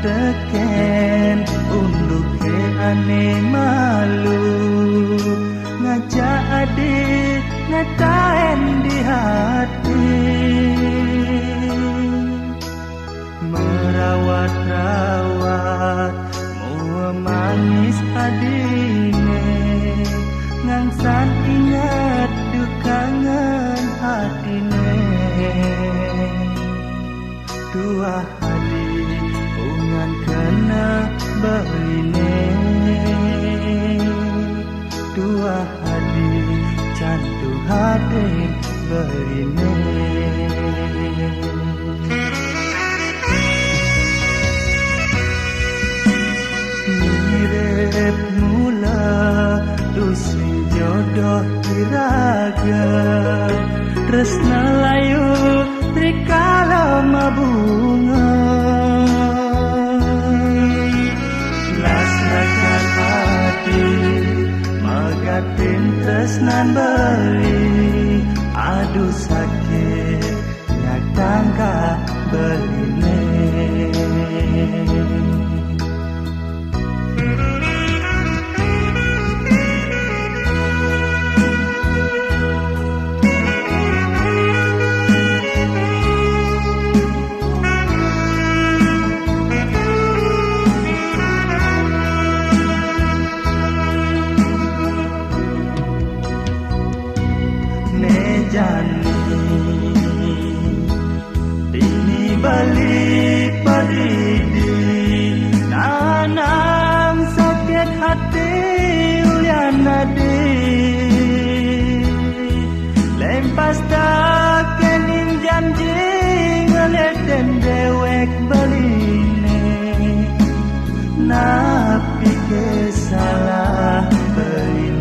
Teken unduk ke ane malu ngajak adik ngatain di hati merawat-rawat mua manis adine ngangsan ingat dukangan hatine dua adik ungan kena beline dua adik cantu hati beline mirip mula tusing jodoh diraga tresna layu rikala mabunga lasrakan hati magatin tresnan beli aduh sakit nyatangka beline ini balik paridi nanang sakit hati uyan nadi lempas tak kening janji ngeleten dewek beline napi kesalah beline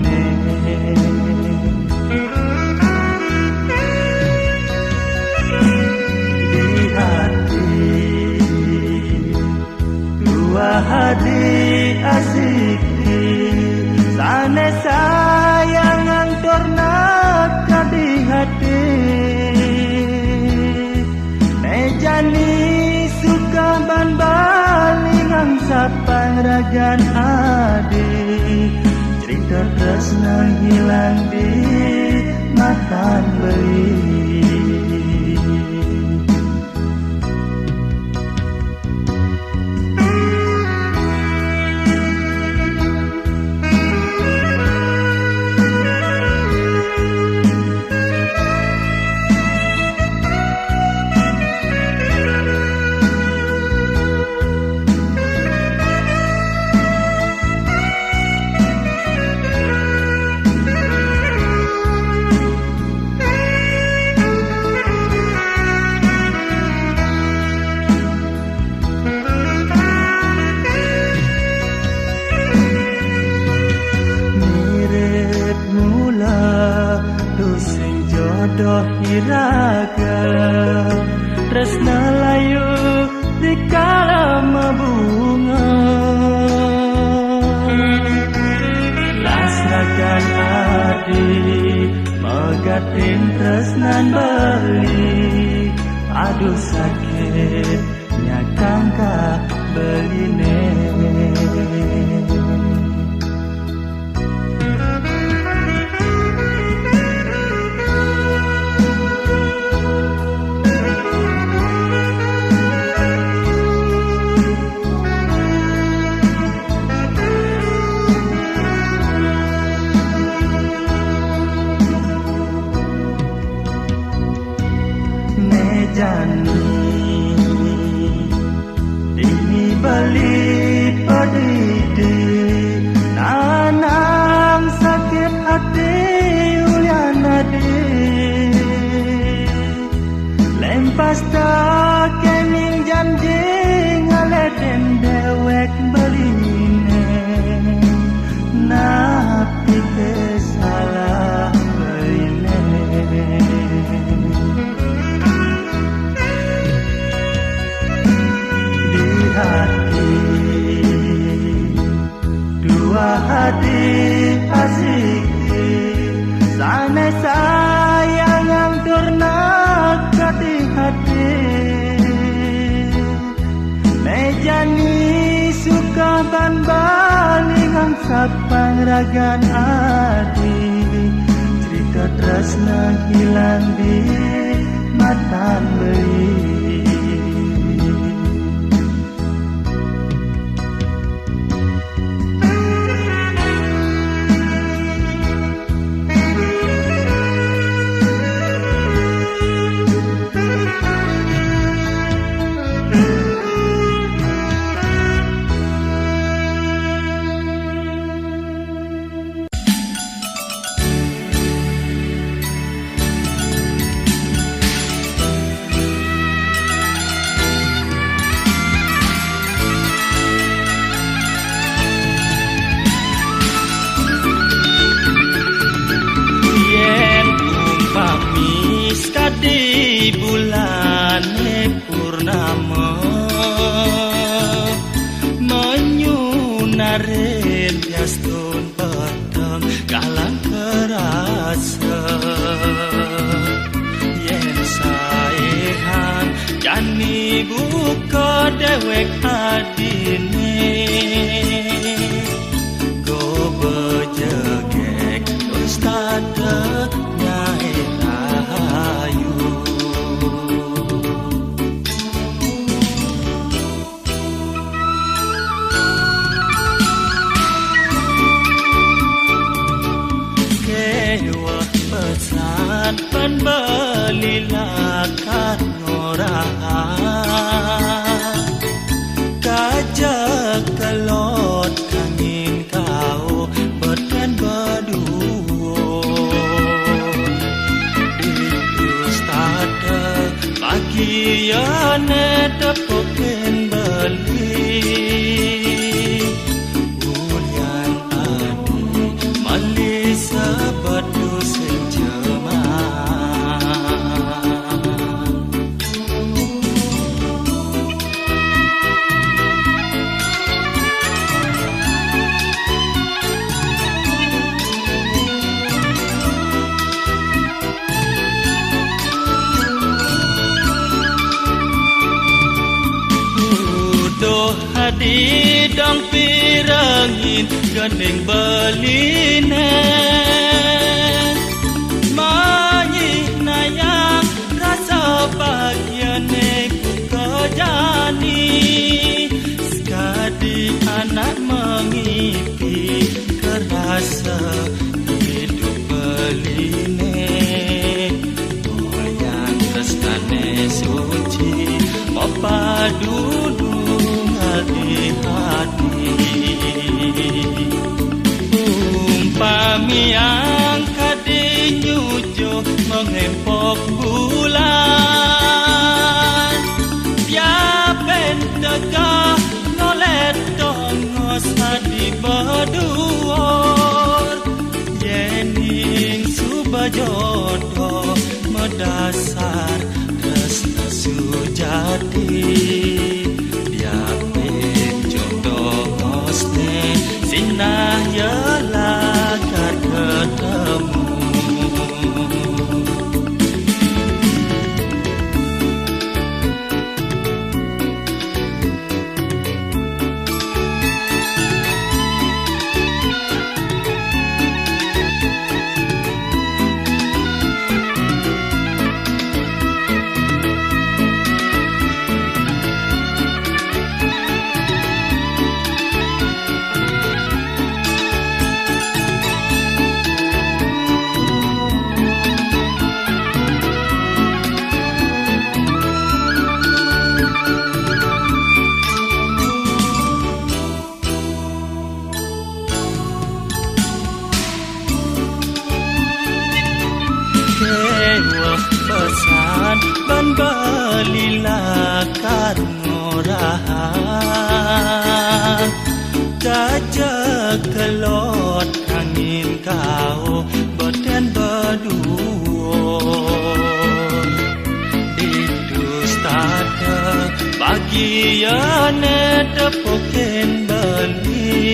hadi asik sane sayang angtorna kadi hati mejani suka ban baling ang sapang ragan adi cerita tresna hilang di matan beli jodoh iraga tresna layu dikala mabunga lasrakan adi magatin tresnan beli aduh sakit nyakangka beline jani ini balik hati asiki sana sayang yang ternak hati mejani suka ban balik ang sapang ragan adi cerita tresna hilang di matan beli. Di bulan purnama menyunarin yastun petang kalang kerasa yen saehan jani buka dewek adine go bejegek ustada nyai rahayu pesan penbelilakan orang kajak kelot kangin kau beten berdua ditus tada bagian tepoken beli ulian adi malisa badu senjema hadi dong pirangin gandeng belinen manyi nayang rasa bagian ku kejani sekadi anak mengipi kerasa hidup beline wayang tresnane suci mopadu hati umpami yang kadinyujo mengempok bulan ya pentegah nolet tongos hadi berduor jening subajodoh medasar tresna sujati sinah yalah kar ketemu pesan ban belilah karnorahan kajak kelot angin kau beten berduon ditus tada bagian tepoken beli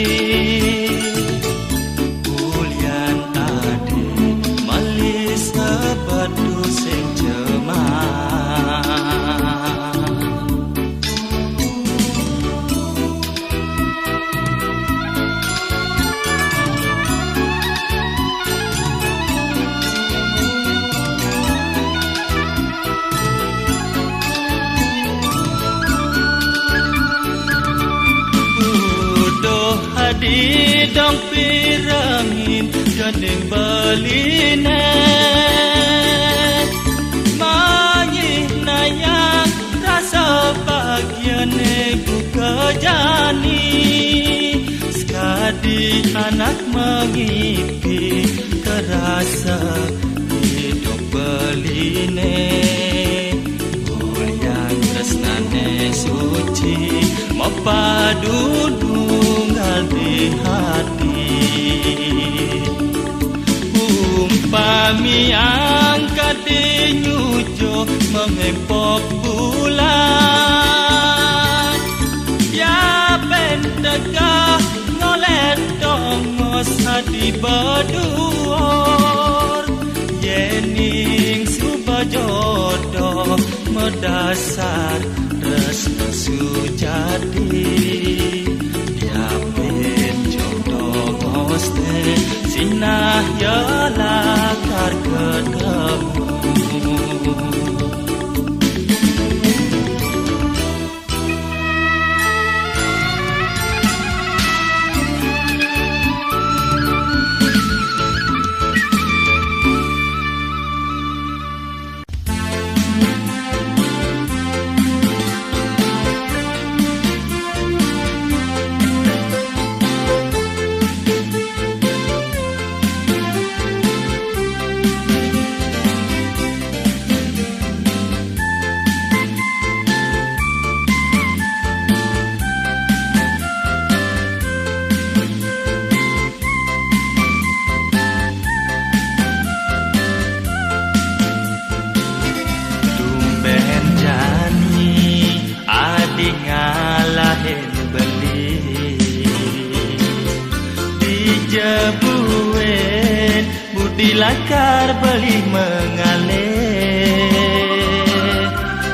dong pirengin gening beline manyi nayang rasa bagiane ku kejani sekadi anak mengipi kerasa hidup beline goyang tresnane suci mapadu tunggal di hati umpami angkat dinyujo mengempok bulan ya pentegah ngolet dongos hati berduor yening subajodoh medasar resna sujati ya pen jodoh ngoste sinah yala kar ketemu jebuin budi lakar beli mengalir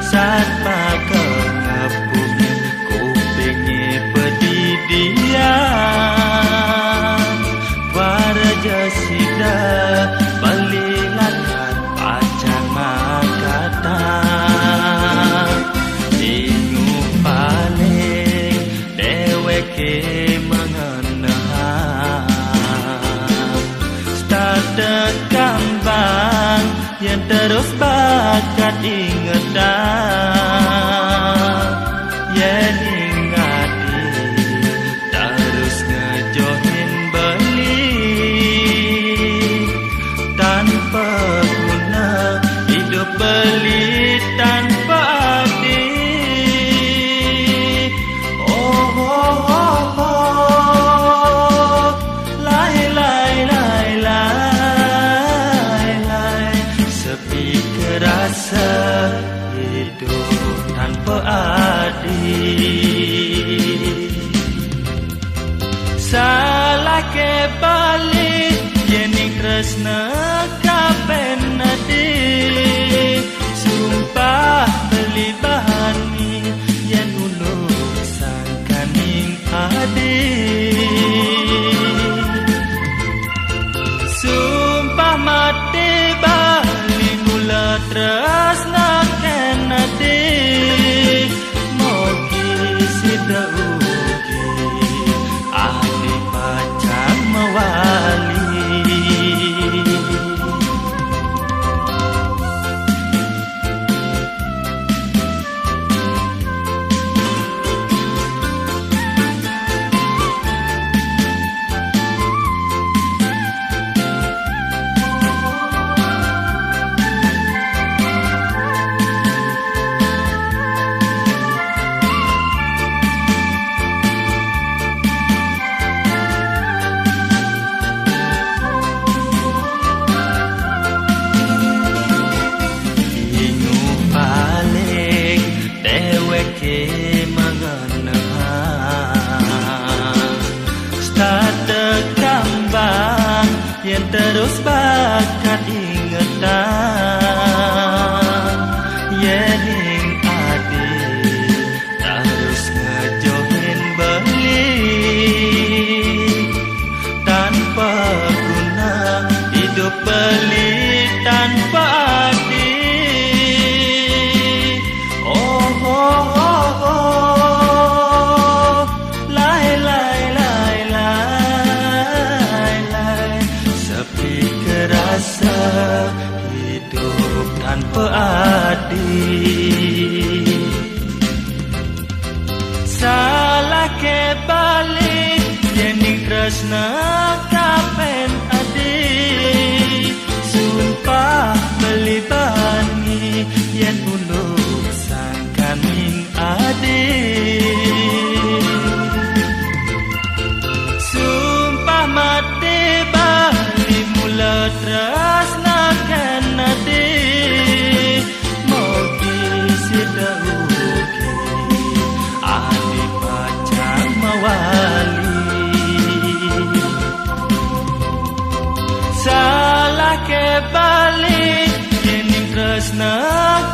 saat pakai ngepung kupingnya pedidian para jasida beli lakar pacang makata ingu paling deweke kambang yang terus bakat ingetan yang ingati terus ngejohin beli tanpa guna hidup beli tanpa arti rasa hidup tanpa adil salah kebalik yening tresna kapen nadi sumpah beli bahani yen ulur sangkaning adil sumpah mati tresna kenati mogi sida ugi ahli pacang mewali yang terus bakat ingetan yening adil terus ngejohin beli tanpa guna hidup beli tanpa arti lai lai lai lai masa hidup tanpa adil. Salah kebalik yening tresna kapen adik. Sumpah belibangi yen uluk sangkaning adik. Sumpah mati bali mula tresna kan adik. Mogi sidauke adik pacang mawali. Salah kebalik yening tresna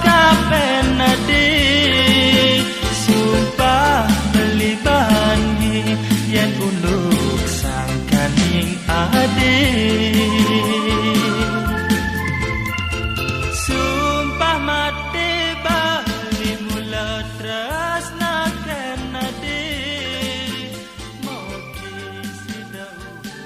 kapen adik. Sumpah belibangi yen uluk sangkaning adik. Sumpah mati bali mula tresna kan adik. Mogi sidauke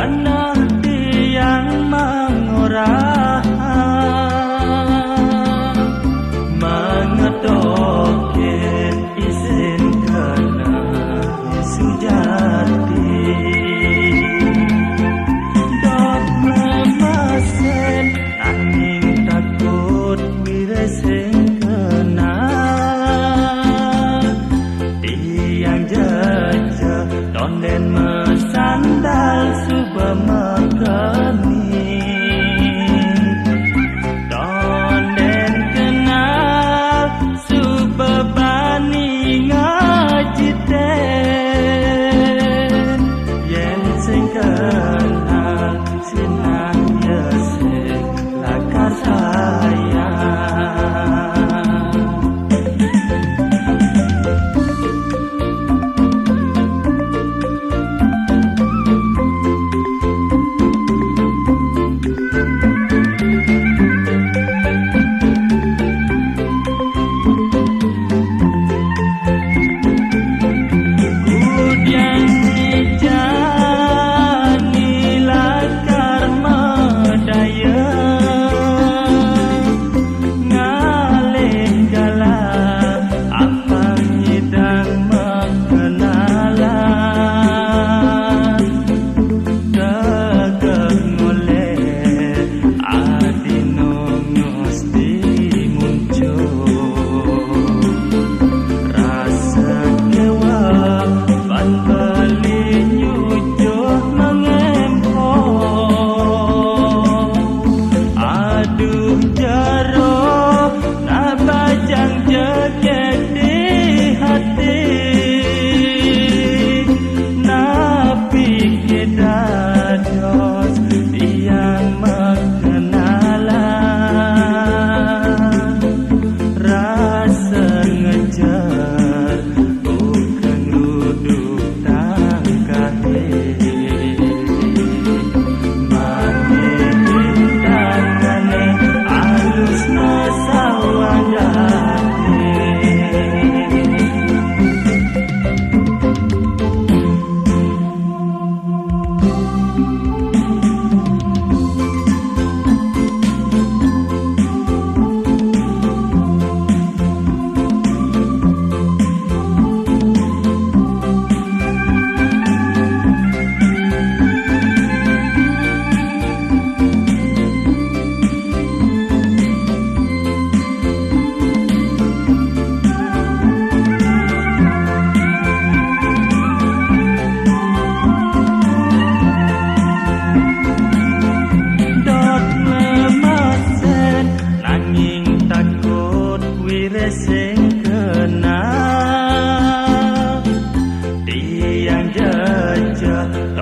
tanah tiang mengorah mengedokin izin kena sujati dot memasen angin takut wireseng kena tiang jejak tonden mesandal suba mekeni tonden kenal suba bani ngajiten yen sing kenal sinan yesek lakar sayang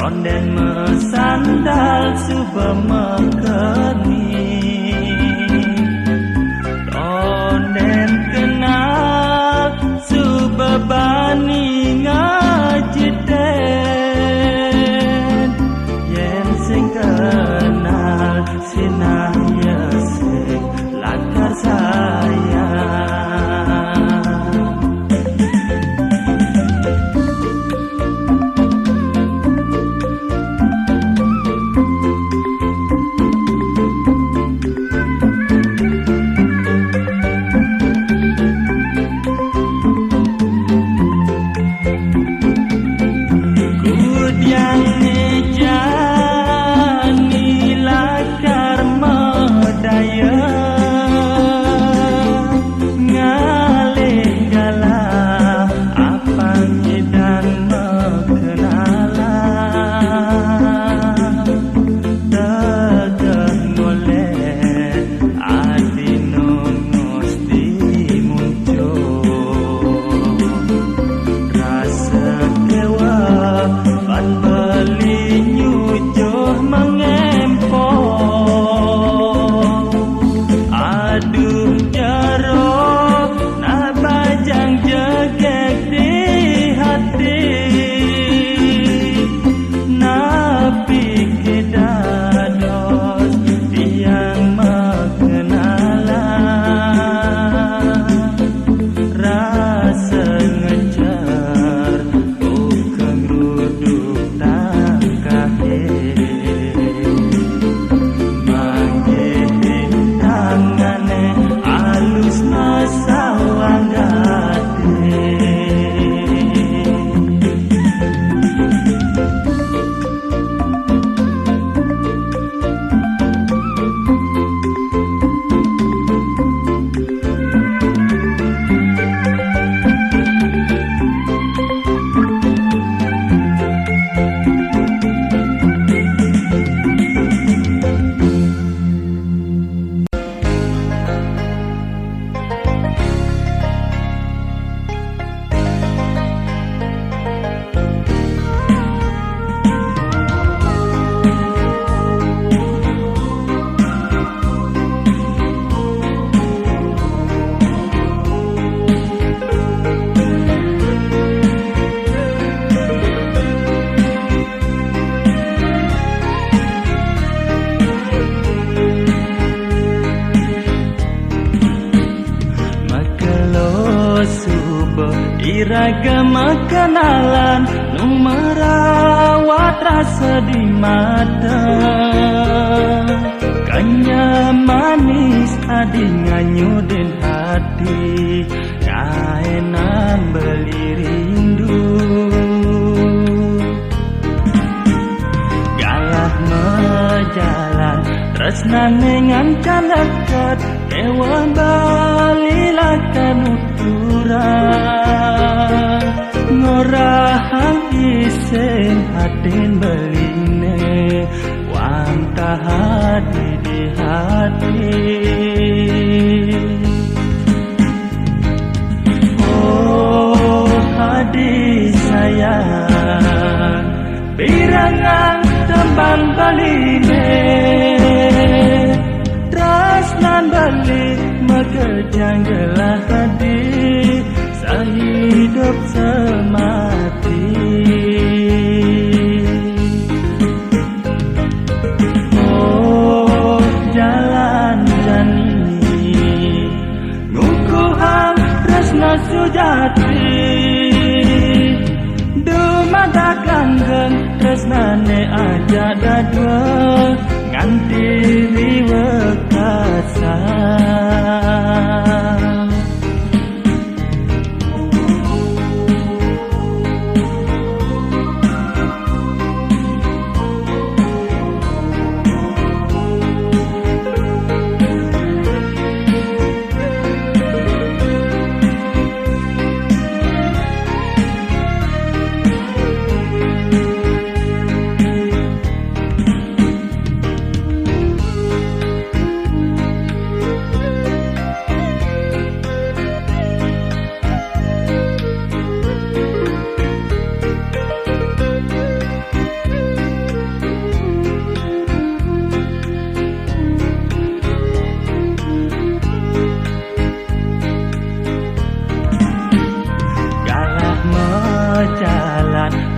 tonden mesandal suba mekeni tonden kenal suba bani ngajiten yen sing kenal sinah yesek lakar sayang kenalan nu merawat rasa di mata. Kanya manis adi nganyudin hati, kaenan beli rindu. Galah mejalan tresna ngancan dekat, kewan balilakan uturan. Ngorahang iseng hatin beline, wantah hati di hati. Oh hadi sayang, pirangan tembang baline, tresnan balik megejang gelah hadi, sehidup semati. Oh jalan jani, ngukuhan tresna sujati, dumadak langgeng tresnane aja dadwa, nganti riwekasa.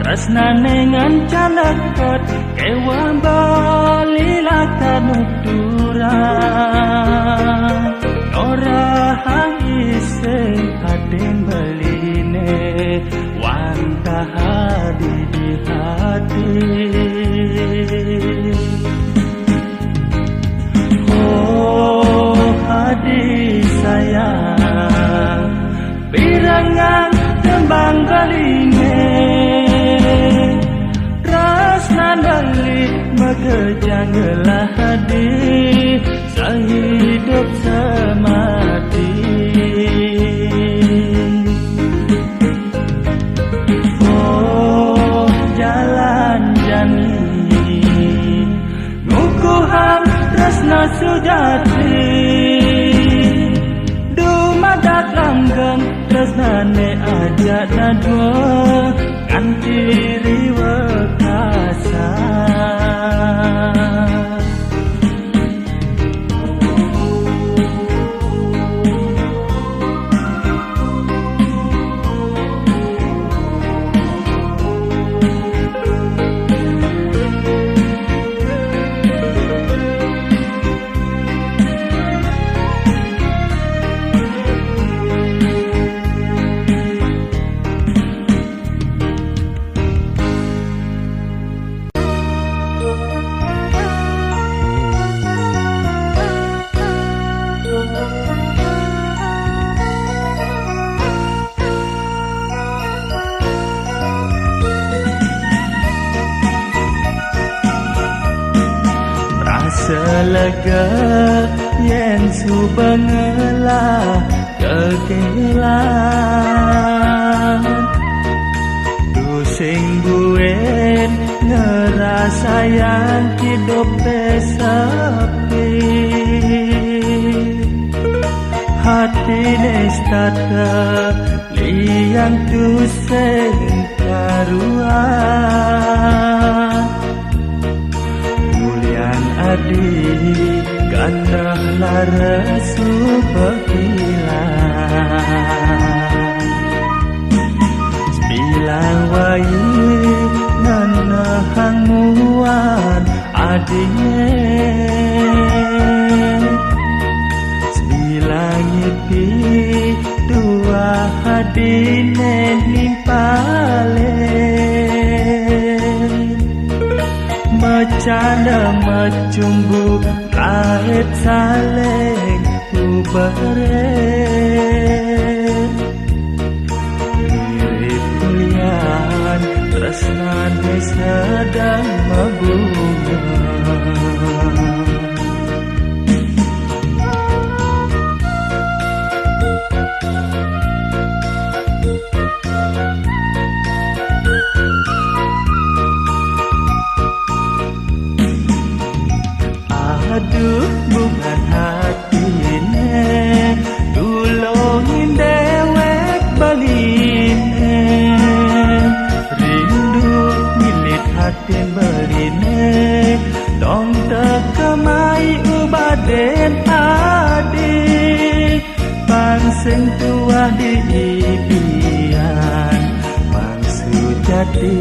Tresnane ngancan dekat, kewan balilakan uturan. Norahang iseng hatin beline, wantah hadi di hati. Oh hadi sayang, pirangan tembang beline, balik megejang gelah hadi, sehidup semati. Oh jalan jani, ngukuhan tresna sujati, dumadak langgeng tresnane aja dadwa, nganti riwekasa. Selega yen subengelah kekelan, dusing buen ngerasayan hidup sepi. Hati nestata liang tusing karuan, adi kandah larasu bekilan. Sembilan wayi nanahang muan adine, sembilan nyipi dua hadine limpah bercanda macumbu lahir saling uberet mirip kulian tresnane sedang mabunga. Aduh bukan hatine tulungin dewek baline rindu milit hatin beline dong tekemai ubaden adi pangseng tua di ibian pangsu jati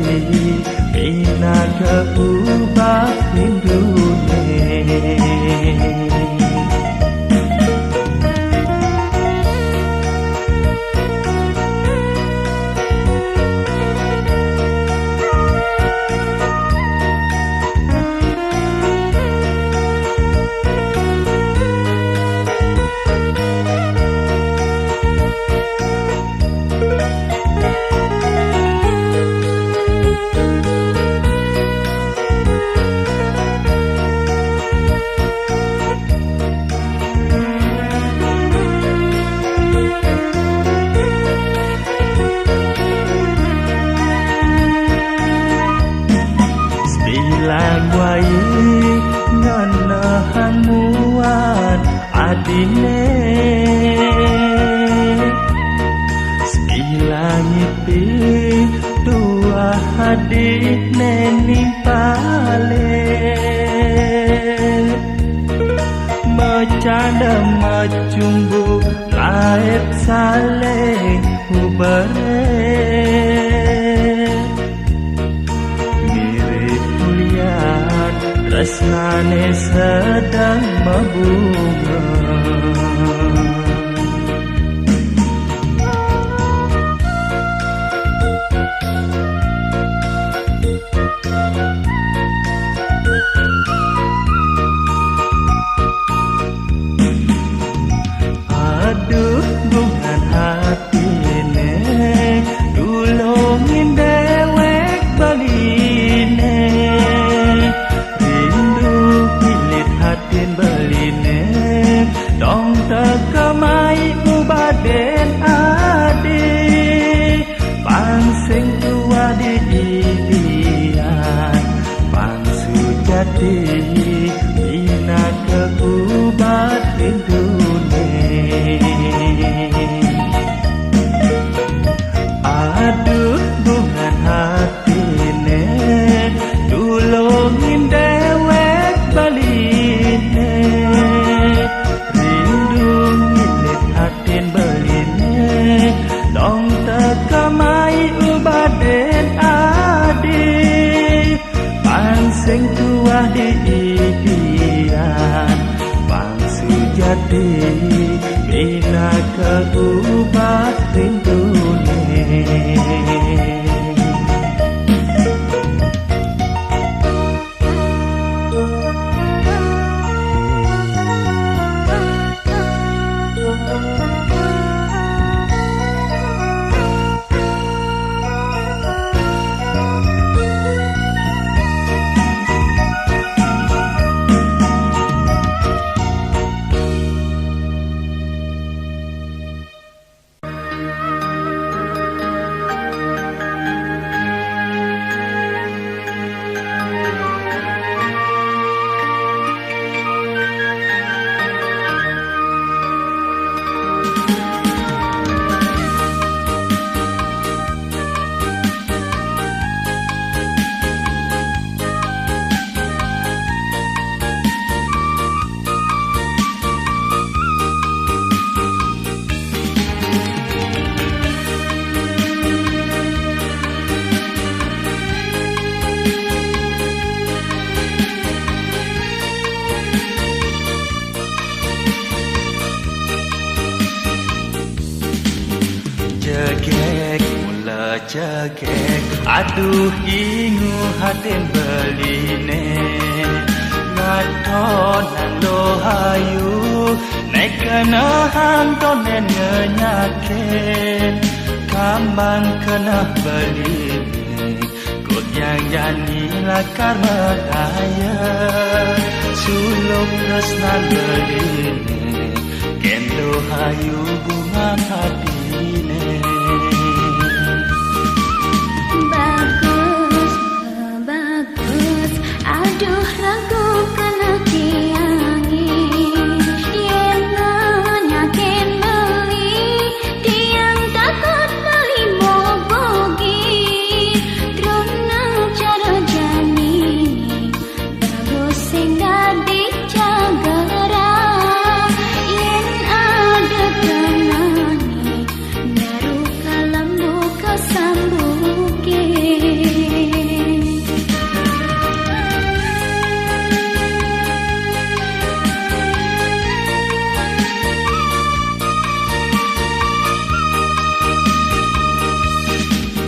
bina keubah hindune. Ngenahan muat adine sebilang nyipi dua hadine nimpale bercanda macumbu lahir saling uberet mirip kulian tresnane sedang mabunga. Aduh bukan hatine tulungin dewek baline hatin beline dong tekemai ubaden adi pangseng tua di ibian pangsu jati bina keubat hindune. Aduh bukan hatine tulungin dewek baline rindu milit hatin beline dong tekemai ubaden adi pangseng tua di ibian pangsu jati bina keubat hindune. cekek aduh ingu hatin beline aton nang lo hayu naik kena hanton dan nyakin kambang kena beli kot yang jani lakar meraya suluk resnan beli kendo hayu bunga hatine. Aduh ragu kena tiangi yen nyakin beli tiang takut beli mobogi trona cara jani bagus sing dadi jagara yen ada kenani baru kalam buka sambuke.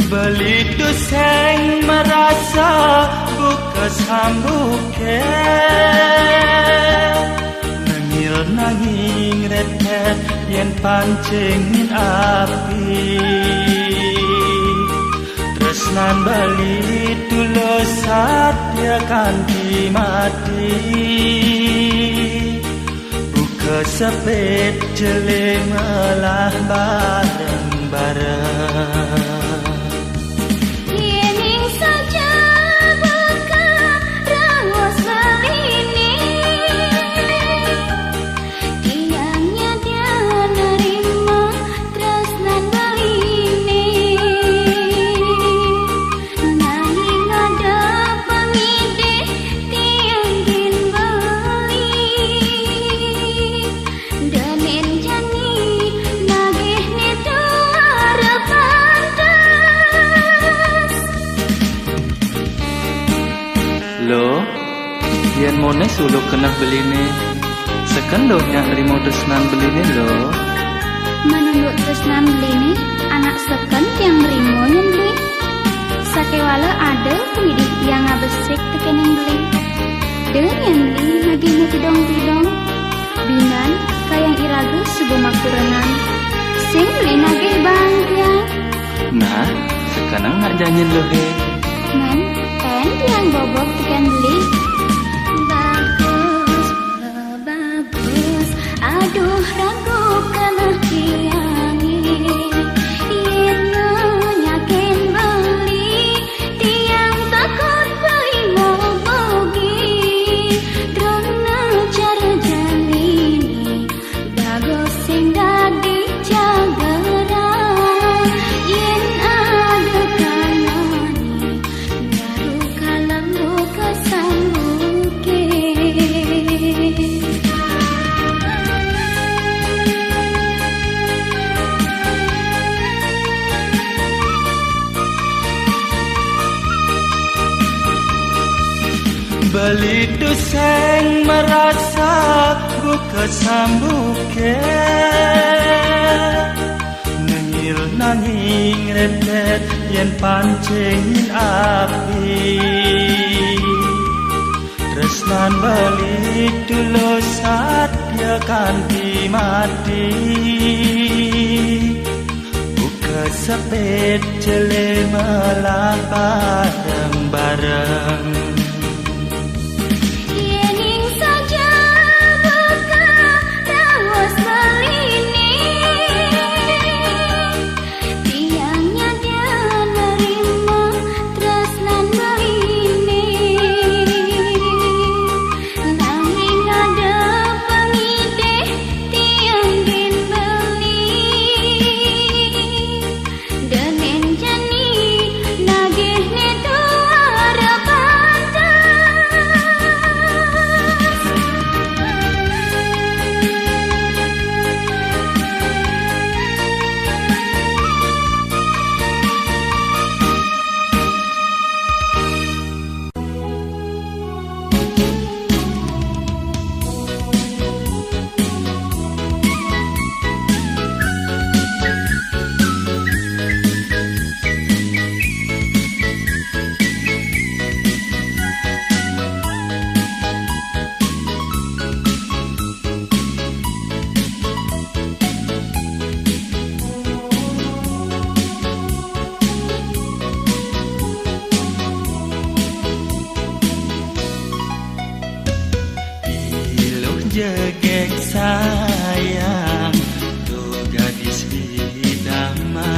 Beli tu seng merasa buka sambuke nangil nanging retet yen pancingin api tresnan beli tulus satya kanti mati buka sepet jele melah bareng-bareng. Lo, yen mone suluk kena beli ni, sekendo nyak rimo tresnan beli ni lo. Menunduk tresnan beli ni, anak seken yang rimo yang beli. Sakewala ada widih yang ngabesik teken yang beli. Dengan beli naginya tidong-tidong, binan kayang iragu subuh makurenan. Sing beli nagih bangkya. Nah, sekarang nak janjin lo he. Men, yang bobok tekan beli. Bagus, aduh ragu kena tiangi yen nyakin beli tiang takut beli mobogi trona cara jalini bagus sing dadi jagara yen ada kanani baru kalam buka sambuke. Beli tu seng merasa buka sambuke nangil nanging retet yen pancingin api tresnan beli tulus satya kanti mati buka sepet jele melah bareng-bareng. Nagih ni tu harapan jegek sayang tu gadis idaman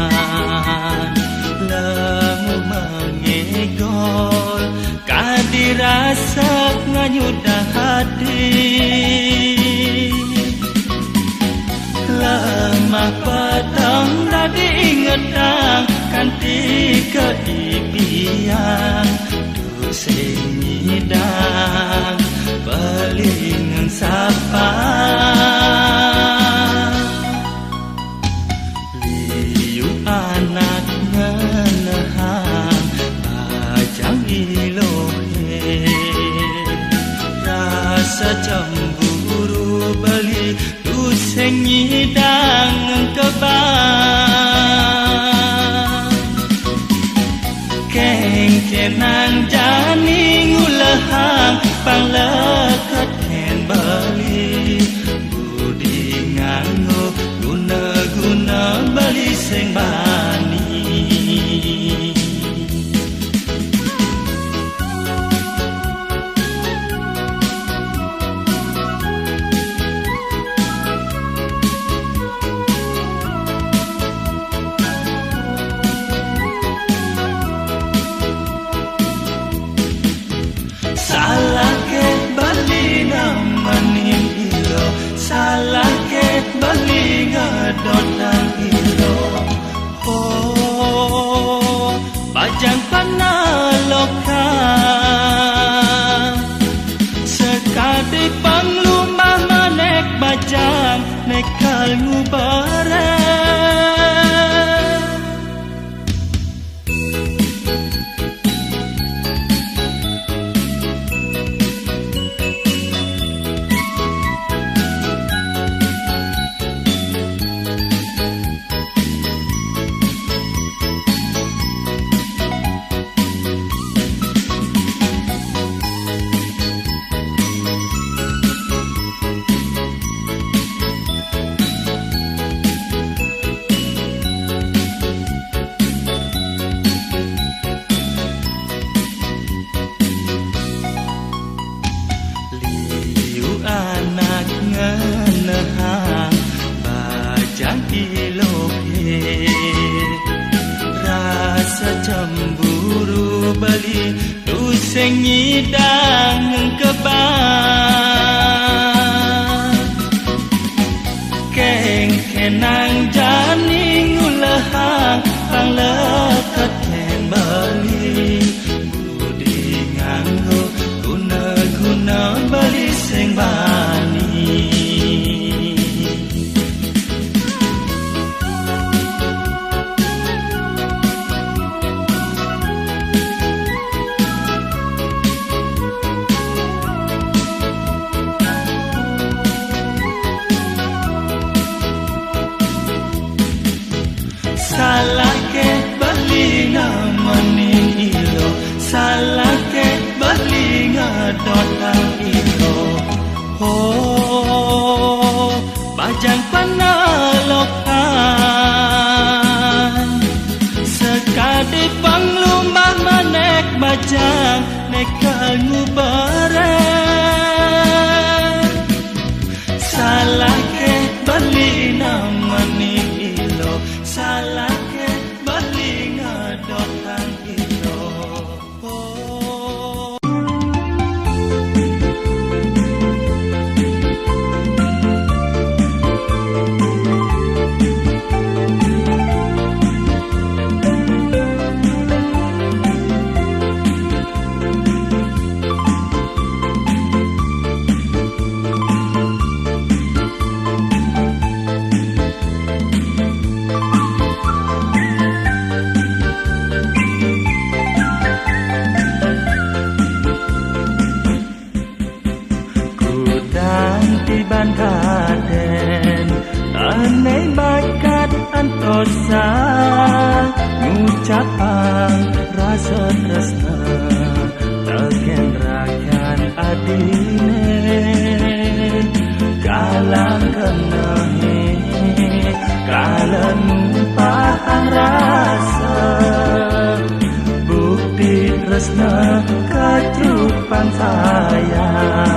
lemu mengegol kadirasa nganyudah hati lemah petang dah diingetang kanti keibian tu senyidang belingan sapa liu anak ngenehang bajang ilohe rasa cemburu beli tu senyidang kebang keng-kenang jani ngulehang pangleket hen bali budi nganggo guna-guna bali sing bani salah ke bali namanin ilo salah ke bali ngadotang ilo oh bajang panaloka sekadi panglumah manek bajang nekal ngubare anak ngenehang bajang ilohe rasa cemburu bali tu sing nyidang kebang keng-kenang jani ngulehang pangleket hen bali budi nganggo guna-guna bali sing bani salah ke bali namanin ilo salah ke bali ngadotang ilo oh bajang panalokan sekadi panglumah manek bajang nekal ngubare salah ke bali namanin ilo salah ke bali ngadotang ilo oh. Tiban kaden aneh bakat antosa ngucapang rasa tresna tegen rakan adine kalang kenahe kalan pahang rasa bukti tresna kecupan sayang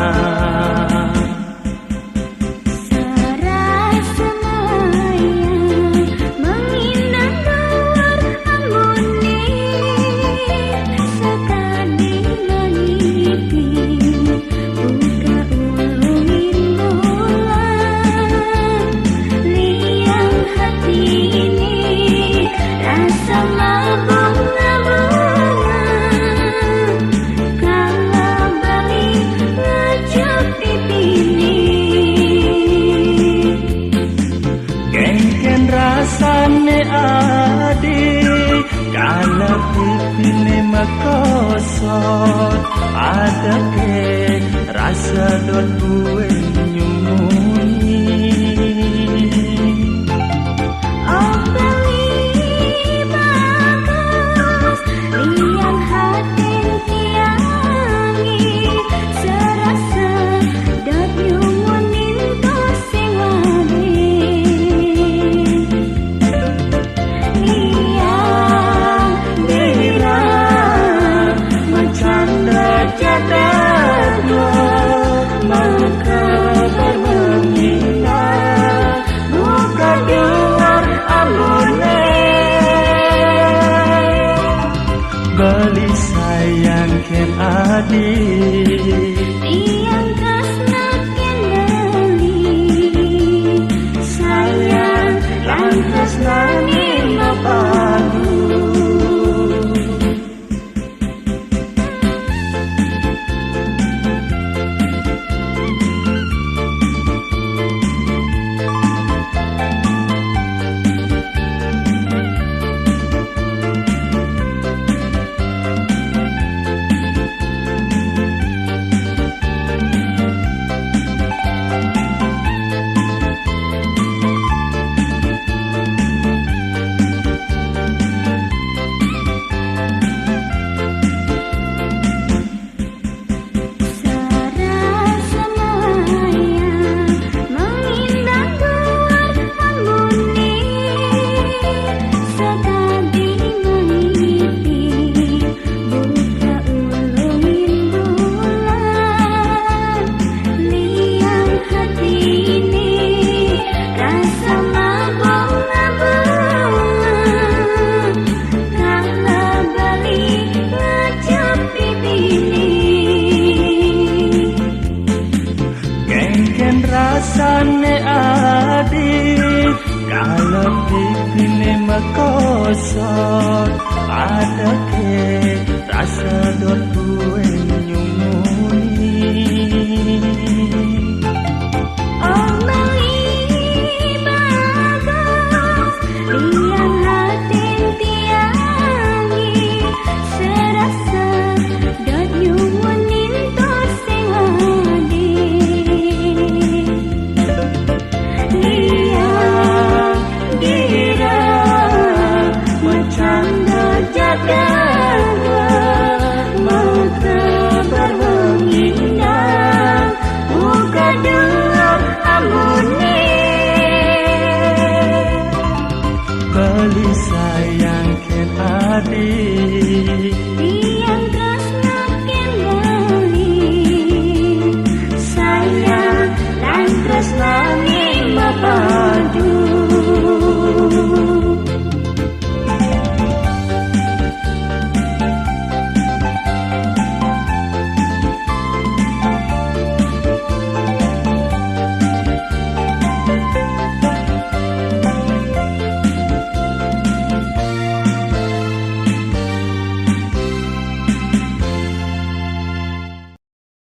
sot ada ke rasa dot gue nyumuni Oh beli bagus liang hatin tiangi serasa dot nyumunin to sing wadi liang dira macanda jadadno maka bermengingat buka dengar amune beli sayang ken adik tiang tresna ken beli sayang lan tresnane mapadu rasane adik kalau pipine makosot ada ke rasa dot gue